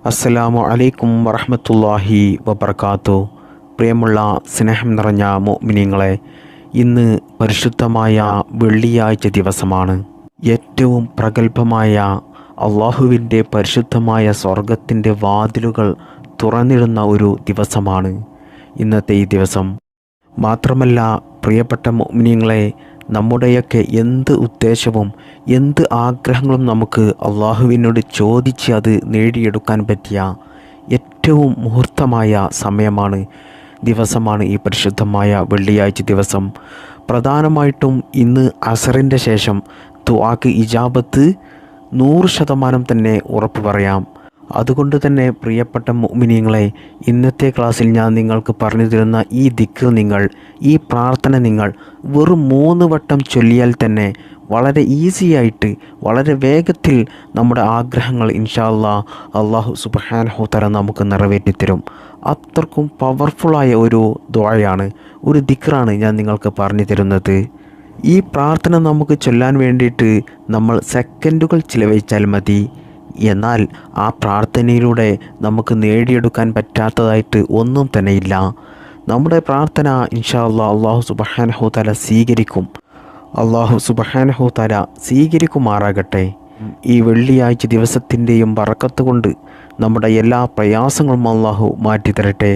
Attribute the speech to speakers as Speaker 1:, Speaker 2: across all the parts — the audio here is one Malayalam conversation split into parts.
Speaker 1: അസ്സലാമു അലൈക്കും വറഹ്മത്തുള്ളാഹി വബർക്കാത്തു. പ്രിയമുള്ള സ്നേഹം നിറഞ്ഞ മുഅ്മിനീങ്ങളെ, ഇന്ന് പരിശുദ്ധമായ വെള്ളിയാഴ്ച ദിവസമാണ്. ഏറ്റവും പ്രഗത്ഭമായ അള്ളാഹുവിൻ്റെ പരിശുദ്ധമായ സ്വർഗത്തിൻ്റെ വാതിലുകൾ തുറന്നിടുന്ന ഒരു ദിവസമാണ് ഇന്നത്തെ ഈ ദിവസം. മാത്രമല്ല പ്രിയപ്പെട്ട മുഅ്മിനീങ്ങളെ, നമ്മുടെയൊക്കെ എന്ത് ഉദ്ദേശവും എന്ത് ആഗ്രഹങ്ങളും നമുക്ക് അള്ളാഹുവിനോട് ചോദിച്ച് അത് നേടിയെടുക്കാൻ പറ്റിയ ഏറ്റവും മുഹൂർത്തമായ ദിവസമാണ് ഈ പരിശുദ്ധമായ വെള്ളിയാഴ്ച ദിവസം. പ്രധാനമായിട്ടും ഇന്ന് അസറിൻ്റെ ശേഷം ദുആക്ക് ഇജാബത്ത് 100% തന്നെ ഉറപ്പ് പറയാം. അതുകൊണ്ട് തന്നെ പ്രിയപ്പെട്ട മുഅ്മിനീങ്ങളെ, ഇന്നത്തെ ക്ലാസ്സിൽ ഞാൻ നിങ്ങൾക്ക് പറഞ്ഞു തരുന്ന ഈ ദിക്ർ ഈ പ്രാർത്ഥന നിങ്ങൾ വെറും 3 വട്ടം ചൊല്ലിയാൽ തന്നെ വളരെ ഈസിയായിട്ട് വളരെ വേഗത്തിൽ നമ്മുടെ ആഗ്രഹങ്ങൾ ഇൻഷാ അല്ലാഹു സുബ്ഹാനഹു തആല നമുക്ക് നിറവേറ്റിത്തരും. അത്രക്കും പവർഫുള്ളായ ഒരു ദുആയാണ്, ഒരു ദിക്റാണ് ഞാൻ നിങ്ങൾക്ക് പറഞ്ഞു തരുന്നത്. ഈ പ്രാർത്ഥന നമുക്ക് ചൊല്ലാൻ വേണ്ടിയിട്ട് നമ്മൾ സെക്കൻഡുകൾ ചിലവഴിച്ചാൽ മതി. എന്നാൽ ആ പ്രാർത്ഥനയിലൂടെ നമുക്ക് നേടിയെടുക്കാൻ പറ്റാത്തതായിട്ട് ഒന്നും തന്നെയില്ല. നമ്മുടെ പ്രാർത്ഥന ഇൻഷാ അല്ലാഹു സുബ്ഹാനഹു തആല സ്വീകരിക്കും. അല്ലാഹു സുബ്ഹാനഹു തആല സ്വീകരിക്കുമാറാകട്ടെ. ഈ വെള്ളിയാഴ്ച ദിവസത്തിൻ്റെയും ബറക്കത്ത് കൊണ്ട് നമ്മുടെ എല്ലാ പ്രയാസങ്ങളും അല്ലാഹു മാറ്റിത്തരട്ടെ.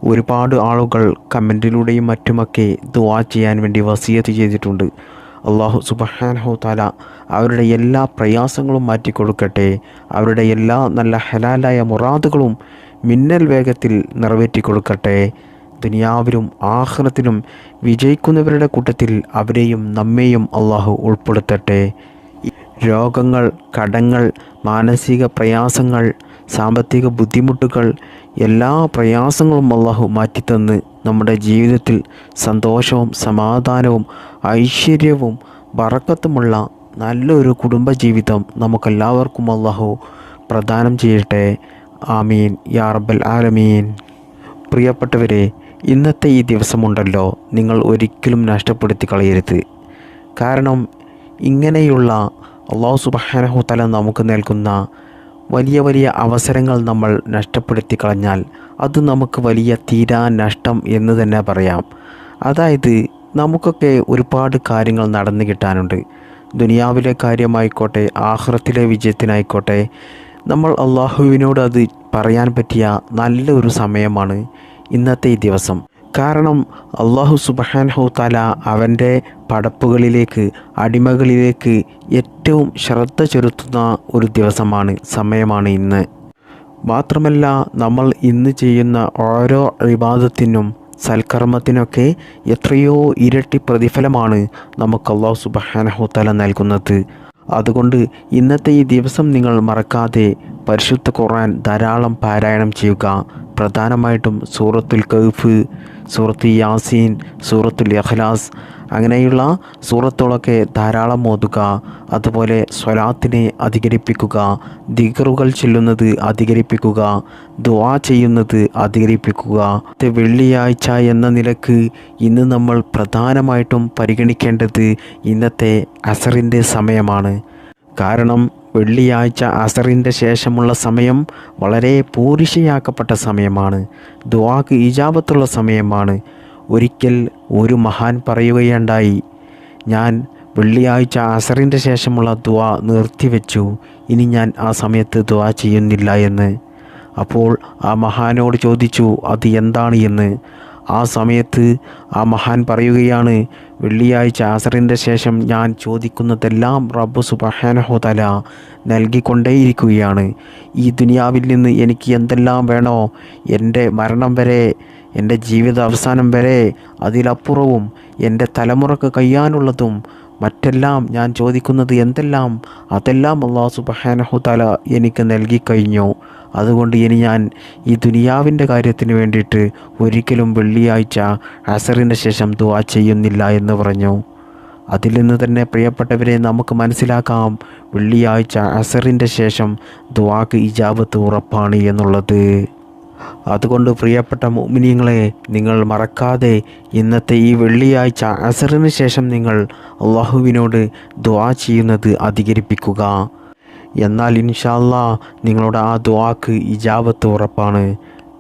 Speaker 1: ഒരുപാട് ആളുകൾ കമൻറ്റിലൂടെയും മറ്റുമൊക്കെ ദുആ ചെയ്യാൻ വേണ്ടി വസിയത്ത് ചെയ്തിട്ടുണ്ട്. അല്ലാഹു സുബ്ഹാനഹു തആല അവരുടെ എല്ലാ പ്രയാസങ്ങളും മാറ്റിക്കൊടുക്കട്ടെ. അവരുടെ എല്ലാ നല്ല ഹലാലായ മുറാദുകളും മിന്നൽ വേഗത്തിൽ നിറവേറ്റി കൊടുക്കട്ടെ. ദുനിയാവിലും ആഖിറത്തിലും വിജയിക്കുന്നവരുടെ കൂട്ടത്തിൽ അവരെയും നമ്മെയും അല്ലാഹു ഉൾപ്പെടുത്തട്ടെ. രോഗങ്ങൾ, കടങ്ങൾ, മാനസിക പ്രയാസങ്ങൾ, സാമ്പത്തിക ബുദ്ധിമുട്ടുകൾ, എല്ലാ പ്രയാസങ്ങളും അല്ലാഹു മാറ്റിത്തന്ന് നമ്മുടെ ജീവിതത്തിൽ സന്തോഷവും സമാധാനവും ഐശ്വര്യവും ബറക്കത്തുമുള്ള നല്ലൊരു കുടുംബജീവിതം നമുക്കെല്ലാവർക്കും അല്ലാഹു പ്രദാനം ചെയ്യട്ടെ. ആമീൻ യാ റബ്ബൽ ആലമീൻ. പ്രിയപ്പെട്ടവരെ, ഇന്നത്തെ ഈ ദിവസമുണ്ടല്ലോ, നിങ്ങൾ ഒരിക്കലും നഷ്ടപ്പെടുത്തി കളയരുത്. കാരണം ഇങ്ങനെയുള്ള അല്ലാഹു സുബ്ഹാനഹു തആല നമുക്ക് നൽകുന്ന വലിയ വലിയ അവസരങ്ങൾ നമ്മൾ നഷ്ടപ്പെടുത്തി കളഞ്ഞാൽ അത് നമുക്ക് വലിയ തീരാ നഷ്ടം എന്ന് തന്നെ പറയാം. അതായത് നമുക്കൊക്കെ ഒരുപാട് കാര്യങ്ങൾ നടന്നു കിട്ടാനുണ്ട്. ദുനിയാവിലെ കാര്യമായിക്കോട്ടെ ആഖിറത്തിലെ വിജയത്തിനായിക്കോട്ടെ, നമ്മൾ അള്ളാഹുവിനോട് അത് പറയാൻ പറ്റിയ നല്ലൊരു സമയമാണ് ഇന്നത്തെ ഈ ദിവസം. കാരണം അല്ലാഹു സുബ്ഹാനഹു തആല അവൻ്റെ പടപ്പുകളിലേക്ക്, അടിമകളിലേക്ക് ഏറ്റവും ശ്രദ്ധ ചെലുത്തുന്ന ഒരു സമയമാണ് ഇന്ന്. മാത്രമല്ല നമ്മൾ ഇന്ന് ചെയ്യുന്ന ഓരോ ഇബാദത്തിനും സൽക്കർമ്മത്തിനൊക്കെ എത്രയോ ഇരട്ടി പ്രതിഫലമാണ് നമുക്ക് അല്ലാഹു സുബ്ഹാനഹു തആല നൽകുന്നത്. അതുകൊണ്ട് ഇന്നത്തെ ഈ ദിവസം നിങ്ങൾ മറക്കാതെ പരിശുദ്ധ ഖുർആൻ ധാരാളം പാരായണം ചെയ്യുക. പ്രധാനമായിട്ടും സൂറത്തുൽ കഹ്ഫ്, സൂറത്ത് യാസീൻ, സൂറത്തുൽ ഇഖ്ലാസ് അങ്ങനെയുള്ള സൂറത്തുകളൊക്കെ ധാരാളം ഓതുക. അതുപോലെ സ്വലാത്തിനെ അധികരിപ്പിക്കുക, ദിക്റുകൾ ചൊല്ലുന്നത് അധികരിപ്പിക്കുക, ദുആ ചെയ്യുന്നത് അധികരിപ്പിക്കുക. വെള്ളിയാഴ്ച എന്ന നിലക്ക് ഇന്ന് നമ്മൾ പ്രധാനമായിട്ടും പരിഗണിക്കേണ്ടത് ഇന്നത്തെ അസറിൻ്റെ സമയമാണ്. കാരണം വെള്ളിയാഴ്ച അസറിൻ്റെ ശേഷമുള്ള സമയം വളരെ പോരിശയാക്കപ്പെട്ട സമയമാണ്, ദുആക്ക് ഇജാബത്തുള്ള സമയമാണ്. ഒരിക്കൽ ഒരു മഹാൻ പറയുകയുണ്ടായി, ഞാൻ വെള്ളിയാഴ്ച അസറിൻ്റെ ശേഷമുള്ള ദുആ നിർത്തിവെച്ചു, ഇനി ഞാൻ ആ സമയത്ത് ദുആ ചെയ്യുന്നില്ല എന്ന്. അപ്പോൾ ആ മഹാനോട് ചോദിച്ചു അത് എന്താണ് എന്ന്. ആ സമയത്ത് ആ മഹാൻ പറയുകയാണ്, വെള്ളിയാഴ്ച അസറിൻ്റെ ശേഷം ഞാൻ ചോദിക്കുന്നതെല്ലാം റബ്ബ് സുബ്ഹാനഹു തആല നൽകിക്കൊണ്ടേയിരിക്കുകയാണ്. ഈ ദുനിയാവിൽ നിന്ന് എനിക്ക് എന്തെല്ലാം വേണോ, എൻ്റെ മരണം വരെ, എൻ്റെ ജീവിത അവസാനം വരെ, അതിലപ്പുറവും എൻ്റെ തലമുറക്ക് കഴിയാനുള്ളതും മറ്റെല്ലാം ഞാൻ ചോദിക്കുന്നത് എന്തെല്ലാം, അതെല്ലാം അല്ലാഹു സുബ്ഹാനഹു തആല എനിക്ക് നൽകിക്കഴിഞ്ഞു. അതുകൊണ്ട് ഇനി ഞാൻ ഈ ദുനിയാവിൻ്റെ കാര്യത്തിന് വേണ്ടിയിട്ട് ഒരിക്കലും വെള്ളിയാഴ്ച അസറിന് ശേഷം ദുആ ചെയ്യുന്നില്ല എന്ന് പറഞ്ഞു. അതിൽ നിന്ന് തന്നെ പ്രിയപ്പെട്ടവരെ നമുക്ക് മനസ്സിലാക്കാം, വെള്ളിയാഴ്ച അസറിൻ്റെ ശേഷം ദുആക്ക് ഇജാബത്ത് ഉറപ്പാണ് എന്നുള്ളത്. അതുകൊണ്ട് പ്രിയപ്പെട്ട മുഅ്മിനീങ്ങളെ, നിങ്ങൾ മറക്കാതെ ഇന്നത്തെ ഈ വെള്ളിയാഴ്ച അസറിന് ശേഷം നിങ്ങൾ അള്ളാഹുവിനോട് ദുആ ചെയ്യുന്നത് അധികരിപ്പിക്കുക. എന്നാൽ ഇൻഷാ അല്ലാ നിങ്ങളുടെ ആ ദുആക്ക് ഇജാബത്ത് ഉറപ്പാണ്.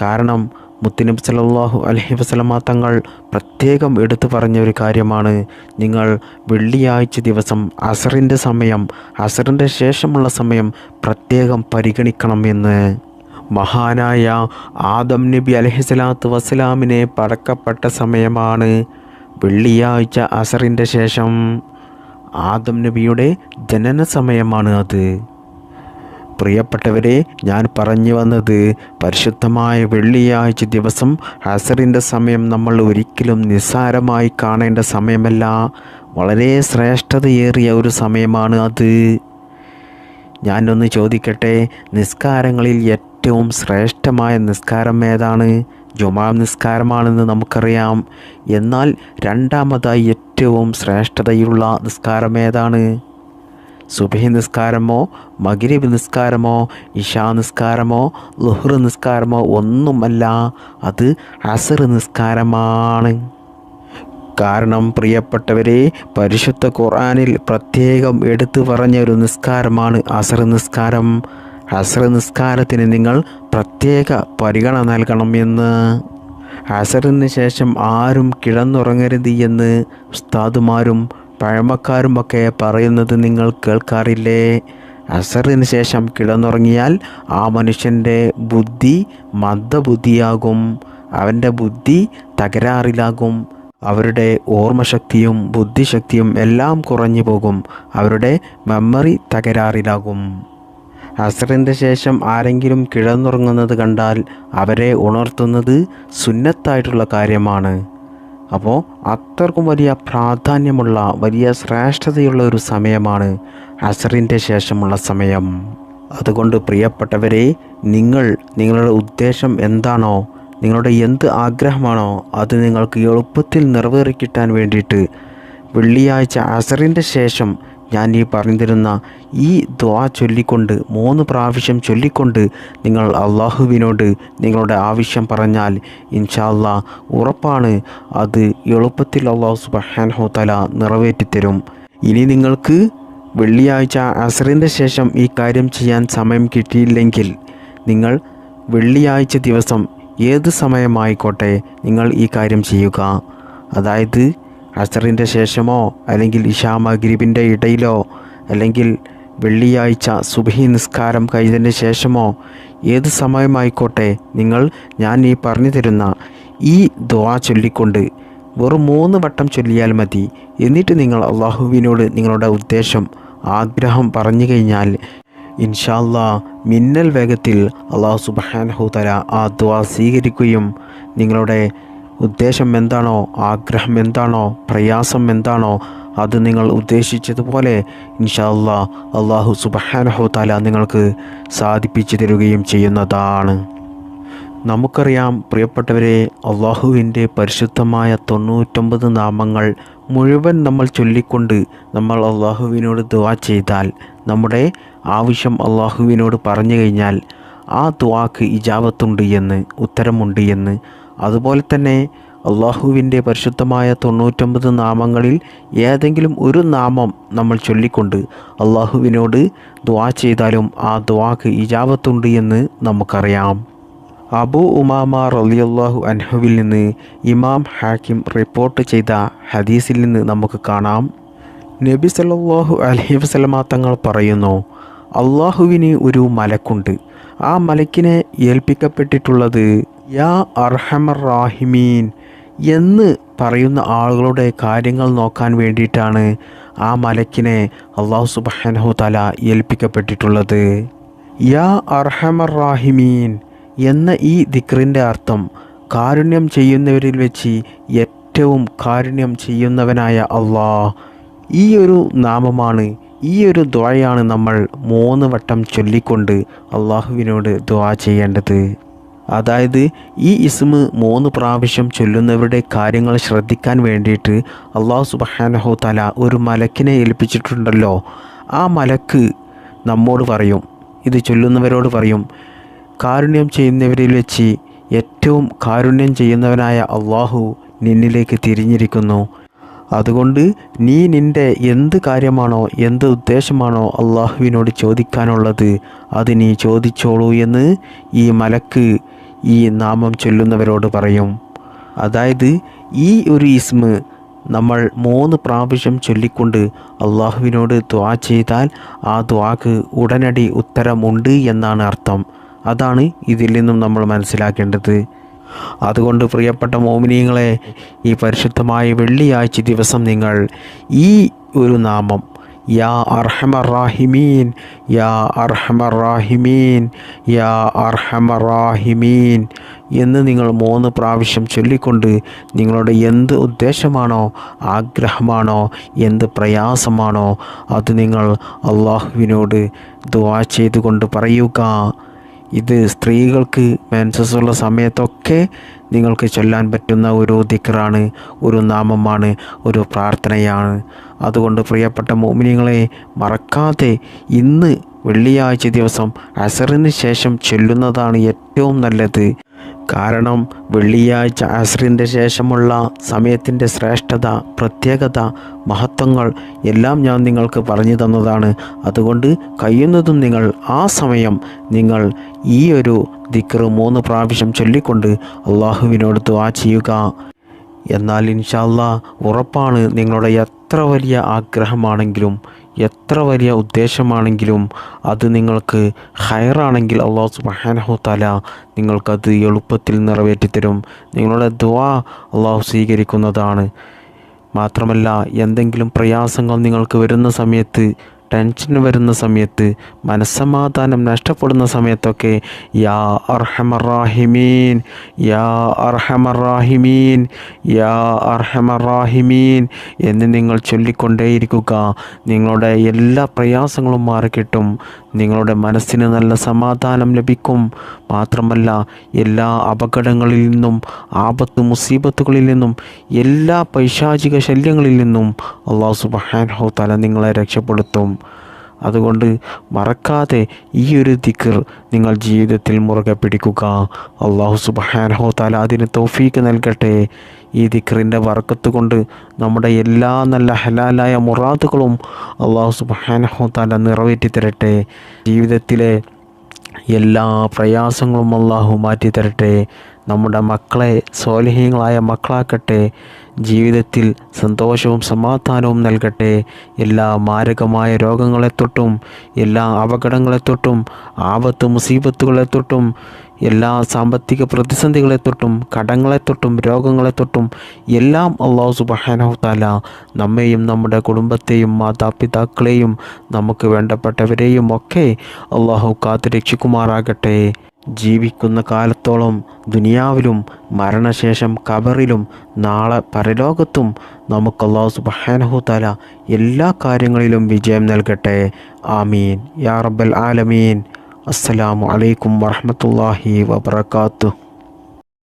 Speaker 1: കാരണം മുത്തുനബി സല്ലല്ലാഹു അലൈഹി വസല്ലമ തങ്ങൾ പ്രത്യേകം എടുത്തു പറഞ്ഞ ഒരു കാര്യമാണ്, നിങ്ങൾ വെള്ളിയാഴ്ച ദിവസം അസറിൻ്റെ സമയം, അസറിൻ്റെ ശേഷമുള്ള സമയം പ്രത്യേകം പരിഗണിക്കണം എന്ന്. മഹാനായ ആദം നബി അലൈഹിസ്സലാത്തു വസ്സലാമിനെ പടക്കപ്പെട്ട സമയമാണ് വെള്ളിയാഴ്ച അസറിൻ്റെ ശേഷം. ആദം നബിയുടെ ജനന സമയമാണ് അത്. പ്രിയപ്പെട്ടവരെ, ഞാൻ പറഞ്ഞു വന്നത് പരിശുദ്ധമായ വെള്ളിയാഴ്ച ദിവസം അസറിൻ്റെ സമയം നമ്മൾ ഒരിക്കലും നിസ്സാരമായി കാണേണ്ട സമയമല്ല. വളരെ ശ്രേഷ്ഠതയേറിയ ഒരു സമയമാണ് അത്. ഞാനൊന്ന് ചോദിക്കട്ടെ, നിസ്കാരങ്ങളിൽ ഏറ്റവും ശ്രേഷ്ഠമായ നിസ്കാരം ഏതാണ്? ജുമാ നിസ്കാരമാണെന്ന് നമുക്കറിയാം. എന്നാൽ രണ്ടാമതായി ഏറ്റവും ശ്രേഷ്ഠതയുള്ള നിസ്കാരം ഏതാണ്? സുബഹി നിസ്കാരമോ മഗ്രിബ് നിസ്കാരമോ ഇശാ നിസ്കാരമോ ളുഹ്ർ നിസ്കാരമോ ഒന്നുമല്ല, അത് അസർ നിസ്കാരമാണ്. കാരണം പ്രിയപ്പെട്ടവരെ, പരിശുദ്ധ ഖുർആനിൽ പ്രത്യേകം എടുത്തു പറഞ്ഞ ഒരു നിസ്കാരമാണ് അസർ നിസ്കാരം. അസർ നിസ്കാരത്തിന് നിങ്ങൾ പ്രത്യേക പരിഗണന നൽകണം എന്ന്. അസറിന് ശേഷം ആരും കിടന്നുറങ്ങരുത് എന്ന് ഉസ്താദുമാരും പഴമക്കാരുമൊക്കെ പറയുന്നത് നിങ്ങൾ കേൾക്കാറില്ലേ? അസറിന് ശേഷം കിടന്നുറങ്ങിയാൽ ആ മനുഷ്യൻ്റെ ബുദ്ധി മന്ദബുദ്ധിയാകും, അവൻ്റെ ബുദ്ധി തകരാറിലാകും, അവരുടെ ഓർമ്മശക്തിയും ബുദ്ധിശക്തിയും എല്ലാം കുറഞ്ഞു പോകും, അവരുടെ മെമ്മറി തകരാറിലാകും. അസറിൻ്റെ ശേഷം ആരെങ്കിലും കിടന്നുറങ്ങുന്നത് കണ്ടാൽ അവരെ ഉണർത്തുന്നത് സുന്നത്തായിട്ടുള്ള കാര്യമാണ്. അപ്പോൾ അത്രക്കും വലിയ പ്രാധാന്യമുള്ള വലിയ ശ്രേഷ്ഠതയുള്ള ഒരു സമയമാണ് അസറിൻ്റെ ശേഷമുള്ള സമയം. അതുകൊണ്ട് പ്രിയപ്പെട്ടവരെ, നിങ്ങളുടെ ഉദ്ദേശം എന്താണോ, നിങ്ങളുടെ എന്ത് ആഗ്രഹമാണോ അത് നിങ്ങൾക്ക് എളുപ്പത്തിൽ നിറവേറിക്കിട്ടാൻ വേണ്ടിയിട്ട് വെള്ളിയാഴ്ച അസറിൻ്റെ ശേഷം ഞാൻ ഈ പറഞ്ഞു തരുന്ന ഈ ദുആ ചൊല്ലിക്കൊണ്ട് 3 പ്രാവശ്യം ചൊല്ലിക്കൊണ്ട് നിങ്ങൾ അള്ളാഹുവിനോട് നിങ്ങളുടെ ആവശ്യം പറഞ്ഞാൽ ഇൻഷാ അല്ലാ ഉറപ്പാണ് അത് എളുപ്പത്തിൽ അള്ളാഹു സുബ്ഹാനഹു തആല നിറവേറ്റിത്തരും. ഇനി നിങ്ങൾക്ക് വെള്ളിയാഴ്ച അസറിൻ്റെ ശേഷം ഈ കാര്യം ചെയ്യാൻ സമയം കിട്ടിയില്ലെങ്കിൽ നിങ്ങൾ വെള്ളിയാഴ്ച ദിവസം ഏത് സമയമായിക്കോട്ടെ നിങ്ങൾ ഈ കാര്യം ചെയ്യുക. അതായത് അസറിൻ്റെ ശേഷമോ അല്ലെങ്കിൽ ഇശാ മഗ്രിബിൻ്റെ ഇടയിലോ അല്ലെങ്കിൽ വെള്ളിയാഴ്ച സുബ്ഹി നിസ്കാരം കഴിഞ്ഞതിന് ശേഷമോ ഏത് സമയമായിക്കോട്ടെ നിങ്ങൾ ഞാൻ ഈ പറഞ്ഞു തരുന്ന ഈ ദുആ ചൊല്ലിക്കൊണ്ട് വെറും 3 വട്ടം ചൊല്ലിയാൽ മതി. എന്നിട്ട് നിങ്ങൾ അള്ളാഹുവിനോട് നിങ്ങളുടെ ഉദ്ദേശം ആഗ്രഹം പറഞ്ഞു കഴിഞ്ഞാൽ ഇൻഷാ അല്ലാ മിന്നൽ വേഗത്തിൽ അള്ളാഹു സുബ്ഹാനഹു തആല ആ ദുആ സ്വീകരിക്കുകയും നിങ്ങളുടെ ഉദ്ദേശം എന്താണോ, ആഗ്രഹം എന്താണോ, പ്രയാസം എന്താണോ അത് നിങ്ങൾ ഉദ്ദേശിച്ചതുപോലെ ഇൻഷാ അല്ലാ അള്ളാഹു സുബ്ഹാനഹു തആല നിങ്ങൾക്ക് സാധിപ്പിച്ചു തരികയും ചെയ്യുന്നതാണ്. നമുക്കറിയാം പ്രിയപ്പെട്ടവരെ, അള്ളാഹുവിൻ്റെ പരിശുദ്ധമായ 99 നാമങ്ങൾ മുഴുവൻ നമ്മൾ ചൊല്ലിക്കൊണ്ട് നമ്മൾ അള്ളാഹുവിനോട് ദുആ ചെയ്താൽ, നമ്മുടെ ആവശ്യം അള്ളാഹുവിനോട് പറഞ്ഞു കഴിഞ്ഞാൽ ആ ദുആക്ക് ഇജാബത്തുണ്ട് എന്ന്, ഉത്തരമുണ്ട് എന്ന്. അതുപോലെ തന്നെ അള്ളാഹുവിൻ്റെ പരിശുദ്ധമായ 99 നാമങ്ങളിൽ ഏതെങ്കിലും ഒരു നാമം നമ്മൾ ചൊല്ലിക്കൊണ്ട് അള്ളാഹുവിനോട് ദുആ ചെയ്താലും ആ ദുആക്ക് ഇജാബത്തുണ്ട് എന്ന് നമുക്കറിയാം. അബൂ ഉമാമ റളിയല്ലാഹു അൻഹുവിൽ നിന്ന് ഇമാം ഹാക്കിം റിപ്പോർട്ട് ചെയ്ത ഹദീസിൽ നിന്ന് നമുക്ക് കാണാം, നബി സല്ലല്ലാഹു അലൈഹി വസല്ലമ തങ്ങൾ പറയുന്നു, അള്ളാഹുവിന് ഒരു മലക്കുണ്ട്. ആ മലക്കിനെ ഏൽപ്പിക്കപ്പെട്ടിട്ടുള്ളത് യാ അർഹമർ റാഹിമീൻ എന്ന് പറയുന്ന ആളുകളുടെ കാര്യങ്ങൾ നോക്കാൻ വേണ്ടിയിട്ടാണ് ആ മലക്കിനെ അള്ളാഹു സുബ്ഹാനഹു തആല ഏൽപ്പിക്കപ്പെട്ടിട്ടുള്ളത്. യാ അർഹമർ റാഹിമീൻ എന്ന ഈ ദിക്റിൻ്റെ അർത്ഥം കാരുണ്യം ചെയ്യുന്നവരിൽ വെച്ച് ഏറ്റവും കാരുണ്യം ചെയ്യുന്നവനായ അള്ളാഹ്. ഈ ഒരു നാമമാണ്, ഈ ഒരു ദുആയാണ് നമ്മൾ 3 വട്ടം ചൊല്ലിക്കൊണ്ട് അള്ളാഹുവിനോട് ദുആ ചെയ്യേണ്ടത്. അതായത് ഈ ഇസ്മ് 3 പ്രാവശ്യം ചൊല്ലുന്നവരുടെ കാര്യങ്ങൾ ശ്രദ്ധിക്കാൻ വേണ്ടിയിട്ട് അള്ളാഹു സുബ്ഹാനഹു തആല ഒരു മലക്കിനെ ഏൽപ്പിച്ചിട്ടുണ്ടല്ലോ. ആ മലക്ക് നമ്മോട് പറയും, ഇത് ചൊല്ലുന്നവരോട് പറയും, കാരുണ്യം ചെയ്യുന്നവരിൽ വെച്ച് ഏറ്റവും കാരുണ്യം ചെയ്യുന്നവനായ അള്ളാഹു നിന്നിലേക്ക് തിരിഞ്ഞിരിക്കുന്നു. അതുകൊണ്ട് നീ നിൻ്റെ എന്ത് കാര്യമാണോ എന്ത് ഉദ്ദേശമാണോ അള്ളാഹുവിനോട് ചോദിക്കാനുള്ളത് അത് നീ ചോദിച്ചോളൂ എന്ന് ഈ മലക്ക് ഈ നാമം ചൊല്ലുന്നവരോട് പറയും. അതായത് ഈ ഒരു ഇസ്മ് നമ്മൾ 3 പ്രാവശ്യം ചൊല്ലിക്കൊണ്ട് അള്ളാഹുവിനോട് ദുആ ചെയ്താൽ ആ ദുആക്ക് ഉടനടി ഉത്തരമുണ്ട് എന്നാണ് അർത്ഥം. അതാണ് ഇതിൽ നിന്നും നമ്മൾ മനസ്സിലാക്കേണ്ടത്. അതുകൊണ്ട് പ്രിയപ്പെട്ട മോമിനീങ്ങളെ, ഈ പരിശുദ്ധമായ വെള്ളിയാഴ്ച ദിവസം നിങ്ങൾ ഈ ഒരു നാമം യാ അർഹമർ റാഹിമീൻ, യാ അർഹമർ റാഹിമീൻ, യാ അർഹമർ റാഹിമീൻ എന്ന് നിങ്ങൾ 3 പ്രാവശ്യം ചൊല്ലിക്കൊണ്ട് നിങ്ങളുടെ എന്ത് ഉദ്ദേശമാണോ ആഗ്രഹമാണോ എന്ത് പ്രയാസമാണോ അത് നിങ്ങൾ അള്ളാഹുവിനോട് ദുആ ചെയ്തുകൊണ്ട് പറയുക. ഇത് സ്ത്രീകൾക്ക് മെൻസസ്സുള്ള സമയത്തൊക്കെ നിങ്ങൾക്ക് ചൊല്ലാൻ പറ്റുന്ന ഒരു ദിക്റാണ്, ഒരു നാമമാണ്, ഒരു പ്രാർത്ഥനയാണ്. അതുകൊണ്ട് പ്രിയപ്പെട്ട മുഅ്മിനീങ്ങളെ, മറക്കാതെ ഇന്ന് വെള്ളിയാഴ്ച ദിവസം അസറിന് ശേഷം ചൊല്ലുന്നതാണ് ഏറ്റവും നല്ലത്. കാരണം വെള്ളിയാഴ്ച അസ്റിൻ്റെ ശേഷമുള്ള സമയത്തിൻ്റെ ശ്രേഷ്ഠത, പ്രത്യേകത, മഹത്വങ്ങൾ എല്ലാം ഞാൻ നിങ്ങൾക്ക് പറഞ്ഞു തന്നതാണ്. അതുകൊണ്ട് കഴിയുന്നതും നിങ്ങൾ ആ സമയം നിങ്ങൾ ഈ ഒരു ദിക്റ് 3 പ്രാവശ്യം ചൊല്ലിക്കൊണ്ട് അള്ളാഹുവിനോട് ദുആ ചെയ്യുക. എന്നാൽ ഇൻഷാ അല്ലാഹ് ഉറപ്പാണ്, നിങ്ങളുടെ എത്ര വലിയ ആഗ്രഹമാണെങ്കിലും എത്ര വലിയ ഉദ്ദേശമാണെങ്കിലും അത് നിങ്ങൾക്ക് ഖൈറാണെങ്കിൽ അല്ലാഹു സുബ്ഹാനഹു തആല നിങ്ങൾക്കത് എളുപ്പത്തിൽ നിറവേറ്റിത്തരും. നിങ്ങളുടെ ദുആ അല്ലാഹു സ്വീകരിക്കുന്നതാണ്. മാത്രമല്ല, എന്തെങ്കിലും പ്രയാസങ്ങൾ നിങ്ങൾക്ക് വരുന്ന സമയത്ത്, ടെൻഷൻ വരുന്ന സമയത്ത്, മനസ്സമാധാനം നഷ്ടപ്പെടുന്ന സമയത്തൊക്കെ യാ അർഹമർ റാഹിമീൻ, യാ അർഹമർ റാഹിമീൻ, യാ അർഹമർ റാഹിമീൻ എന്ന് നിങ്ങൾ ചൊല്ലിക്കൊണ്ടേയിരിക്കുക. നിങ്ങളുടെ എല്ലാ പ്രയാസങ്ങളും മാറിക്കിട്ടും. നിങ്ങളുടെ മനസ്സിന് നല്ല സമാധാനം ലഭിക്കും. മാത്രമല്ല, എല്ലാ അപകടങ്ങളിൽ നിന്നും, ആപത്ത് മുസീബത്തുകളിൽ നിന്നും, എല്ലാ പൈശാചിക ശല്യങ്ങളിൽ നിന്നും അല്ലാഹു സുബ്ഹാനഹു തആല നിങ്ങളെ രക്ഷപ്പെടുത്തും. അതുകൊണ്ട് മറക്കാതെ ഈ ഒരു ദിക്ർ നിങ്ങൾ ജീവിതത്തിൽ മുറുകെ പിടിക്കുക. അല്ലാഹു സുബ്ഹാനഹു തആല അതിന് തൗഫീക്ക് നൽകട്ടെ. ഈ ദിക്റിൻ്റെ ബർക്കത്ത് കൊണ്ട് നമ്മുടെ എല്ലാ നല്ല ഹലാലായ മുറാദുകളും അല്ലാഹു സുബ്ഹാനഹു തആല നിറവേറ്റി തരട്ടെ. ജീവിതത്തിലെ എല്ലാ പ്രയാസങ്ങളും അല്ലാഹു മാറ്റി തരട്ടെ. നമ്മുടെ മക്കളെ സ്വാലിഹീങ്ങളായ മക്കളാക്കട്ടെ. ജീവിതത്തിൽ സന്തോഷവും സമാധാനവും നൽകട്ടെ. എല്ലാ മാരകമായ രോഗങ്ങളെ തൊട്ടും, എല്ലാ അപകടങ്ങളെ തൊട്ടും, ആപത്ത് മുസീബത്തുകളെ തൊട്ടും, എല്ലാ സാമ്പത്തിക പ്രതിസന്ധികളെ തൊട്ടും, കടങ്ങളെ തൊട്ടും, രോഗങ്ങളെ തൊട്ടും എല്ലാം അല്ലാഹു സുബ്ഹാനഹു തആല നമ്മെയും നമ്മുടെ കുടുംബത്തെയും മാതാപിതാക്കളെയും നമുക്ക് വേണ്ടപ്പെട്ടവരെയും ഒക്കെ അല്ലാഹു കാത്തു രക്ഷിക്കുമാറാകട്ടെ. ജീവിക്കുന്ന കാലത്തോളം ദുനിയാവിലും മരണശേഷം ഖബറിലും നാളെ പരലോകത്തും നമുക്ക് അല്ലാഹു സുബ്ഹാനഹു തആല എല്ലാ കാര്യങ്ങളിലും വിജയം നൽകട്ടെ. ആമീൻ യാ റബ്ബൽ ആലമീൻ. അസ്സലാമു അലൈക്കും വറഹ്മത്തുള്ളാഹി വബറകാതുഹു.